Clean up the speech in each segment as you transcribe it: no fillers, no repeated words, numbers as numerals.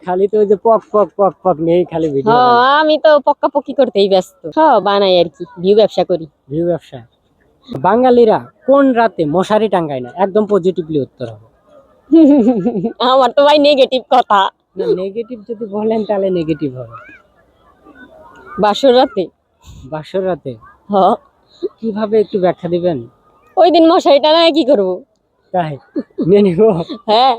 খালি তো ওই যে পক পক পক পক নেই খালি ভিডিও আমি তো পক্কা পক্কি করতেই ব্যস্ত। বানাই আর কি, ভিউ ব্যবসা করি। ভিউ ব্যবসা। বাঙালিরা কোন রাতে মশারি টাঙ্গায় না? একদম পজিটিভলি উত্তর হবে। আমার তো ভাই নেগেটিভ কথা। না, নেগেটিভ যদি বলেন তাহলে নেগেটিভ হবে। বাসর রাতে। বাসর রাতে? হ। কিভাবে একটু ব্যাখ্যা দিবেন? ওই দিন মশারি টাঙায় কি করব? তাই নিয়ে নিব। হ্যাঁ।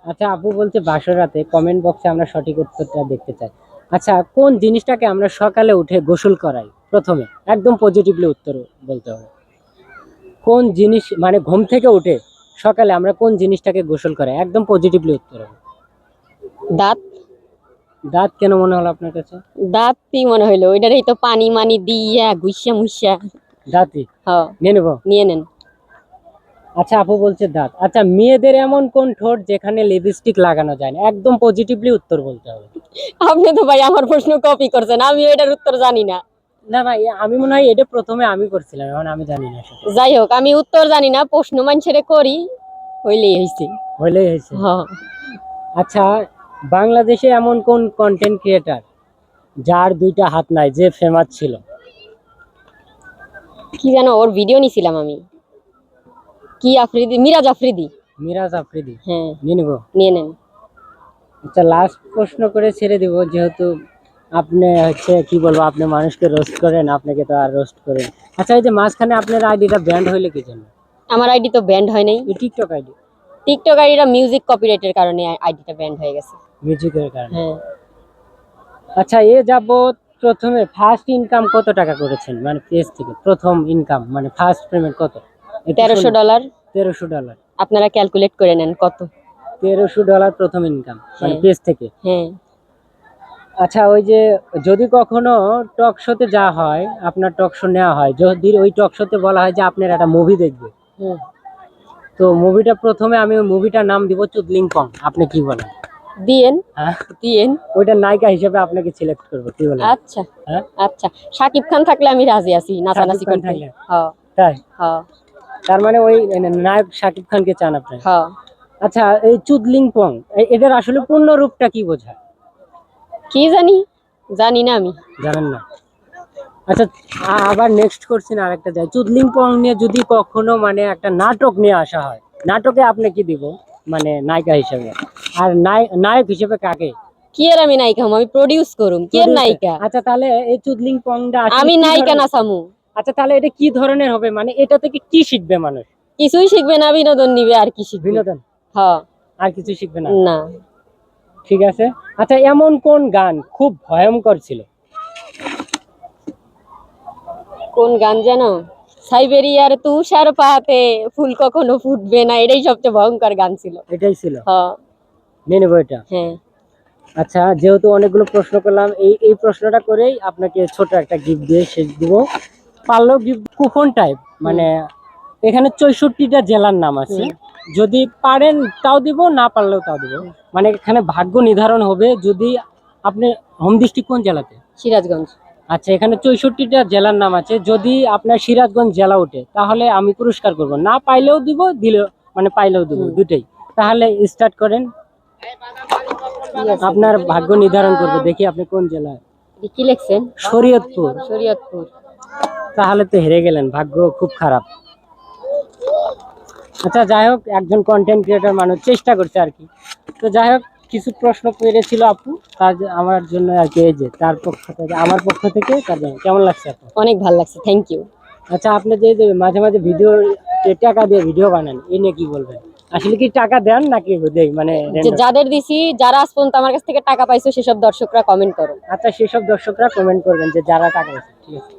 আচ্ছা, আপু বলছে বাসর রাতে। কমেন্ট বক্সে আমরা সঠিক উত্তরটা দেখতে চাই। আচ্ছা, কোন জিনিসটাকে আমরা সকালে উঠে গোসল করাই? প্রথমে একদম পজিটিভলি উত্তর বলতে হবে। কোন জিনিস মানে ঘুম থেকে উঠে সকালে আমরা কোন জিনিসটাকে গোসল করাই? একদম পজিটিভলি উত্তর হবে। দাঁত। দাঁত কেন মনে হলো আপনার কাছে? দাঁতই মনে হইলো, ওইটারই তো পানি মানি দিয়া গুইসা মুইসা। দাঁতই নিয়ে নেব। নিয়ে নেন। আচ্ছা, আপু বলছে দাঁত। আচ্ছা, মেয়েদের এমন কোন ঠোঁট যেখানে লিপস্টিক লাগানো যায় না? একদম পজিটিভলি উত্তর বলতে হবে। আপনি তো ভাই আমার প্রশ্ন কপি করছেন, আমি এটার উত্তর জানি না। না না, আমি মনে হয় এটা প্রথমে আমি করছিলাম, এখন আমি জানি না সেটা। যাই হোক, আমি উত্তর জানি না, প্রশ্ন মানুষের করি, হইলেই হয়েছে। হইলেই হয়েছে। আচ্ছা, বাংলাদেশে এমন কোন কন্টেন্ট ক্রিয়েটার যার দুইটা হাত নাই, যে ফেমাস ছিল? কি জানো, ওর ভিডিও নিছিলাম আমি। কি আফ্রিদি? মিরাজ আফ্রিদি। মিরাজ আফ্রিদি। হ্যাঁ, নিয়ে নেব। নিয়ে নেন। আচ্ছা, লাস্ট প্রশ্ন করে ছেড়ে দিব, যেহেতু আপনি হচ্ছে কি বলবো, আপনি মানুষকে রোস্ট করেন, আপনাকে তো আর রোস্ট করেন। আচ্ছা, এই যে মাঝখানে আপনার আইডিটা ব্যান্ড হইলে কি জন্য? আমার আইডি তো ব্যান্ড হয় নাই। TikTok ID? টিকটক আইডিটা মিউজিক কপিরাইটের কারণে আইডিটা ব্যান্ড হয়ে গেছে। মিউজিকের কারণে? হ্যাঁ। আচ্ছা, এ যাবত প্রথমে ফার্স্ট ইনকাম কত টাকা করেছেন, মানে পেজ থেকে প্রথম ইনকাম, মানে ফার্স্ট পেমেন্ট কত? $1300। $1300? আপনারা ক্যালকুলেট করে নেন কত। $1300 প্রথম ইনকাম, মানে পেজ থেকে? হ্যাঁ। আচ্ছা, ওই যে যদি কখনো টক শোতে যাওয়া হয়, আপনার টক শো নেওয়া হয়, যদি ওই টক শোতে বলা হয় যে আপনার একটা মুভি দেখবে, তো মুভিটা প্রথমে আমি ওই মুভিটার নাম দিব চুদলিং পং, আপনি কি বলেন? দিয়েন। হ্যাঁ, দিয়েন। ওইটা নায়িকা হিসেবে আপনাকে সিলেক্ট করবো, কি বলেন? আচ্ছা। আচ্ছা, শাকিব খান থাকলে আমি রাজি আছি নাচানাচি করতে। তাই? তার মানে ওই নায়ক শাকিব খানকে চান আপনি? আচ্ছা, এই চুদলিং পং এদের আসলে পূর্ণ রূপটা কি বোঝায়? কি জানি না আমি। জানেন না? আচ্ছা, আবার নেক্সট কোশ্চেন আরেকটা যায়। চুদলিং পং নিয়ে যদি কখনো মানে একটা নাটক নিয়ে আসা হয়, নাটকে আপনি কি দিব, মানে নায়িকা হিসেবে? আর নায়ক হিসেবে কাকে? কি এর আমি নায়িকা হম? আমি প্রডিউস করুম, কি এর নায়িকা? আচ্ছা, তাহলে এই চুদলিং পংটা আমি নায়িকা না সামু। আচ্ছা, তাহলে এটা কি ধরনের হবে, মানে এটা থেকে কি শিখবে মানুষ? কিছুই শিখবে না, বিনোদন নিবে। আর কি শিখবে? বিনোদন? আর কিছু শিখবে না? না। ঠিক আছে। আচ্ছা, এমন কোন গান খুব ভয়ঙ্কর ছিল? কোন গান জানো? সাইবেরিয়ার তুষার পাতে ফুল কখনো ফুটবে না, এটাই সবচেয়ে ভয়ঙ্কর গান ছিল। এটাই ছিল? নিয়ে নেবো এটা। হ্যাঁ। আচ্ছা, যেহেতু অনেকগুলো প্রশ্ন করলাম, এই প্রশ্নটা করেই আপনাকে ছোট একটা গিফট দিয়ে শেষ দিব। পারলেও গিফট কুপন টাইপ, মানে এখানে 64টা জেলার নাম আছে, যদি পারেন তাও দিব, না পারলেও তাও দিব। মানে এখানে ভাগ্য নির্ধারণ হবে। যদি আপনি হোম ডিস্ট্রিক্ট কোন জেলাতে? সিরাজগঞ্জ। আচ্ছা, এখানে 64টা জেলার নাম আছে, যদি আপনার সিরাজগঞ্জ জেলা ওঠে তাহলে আমি পুরস্কার করব, না পাইলেও দিব, দিলে মানে পাইলেও দিব, দুটেই। তাহলে স্টার্ট করেন, আপনার ভাগ্য নির্ধারণ করবে, দেখি আপনি কোন জেলায়। কি লিখছেন? শরীয়তপুর। শরীয়তপুর। তাহলে তো হেরে গেলেন, ভাগ্য খুব খারাপ। আচ্ছা, যাই হোক, একজন কন্টেন্ট ক্রিয়েটর মানুষ চেষ্টা করছে আর কি। তো যাই হোক, কিছু প্রশ্ন পেরেছিল আপু, তার আমার জন্য আর কি, এই যে তার পক্ষ থেকে, আমার পক্ষ থেকে তার জন্য। কেমন লাগছে আপু? অনেক ভালো লাগছে, থ্যাংক ইউ। আচ্ছা, আপনি যে মাঝে মাঝে ভিডিও টাকা দিয়ে ভিডিও বানান, এই নিয়ে কি বলবেন? আসলে কি টাকা দেন নাকি মানে যাদের দিছি, যারা আজ পর্যন্ত আমার কাছ থেকে টাকা পাইছো সেসব দর্শকরা কমেন্ট করো। আচ্ছা, সেসব দর্শকরা কমেন্ট করবেন যে যারা টাকা পাইছে। ঠিক আছে।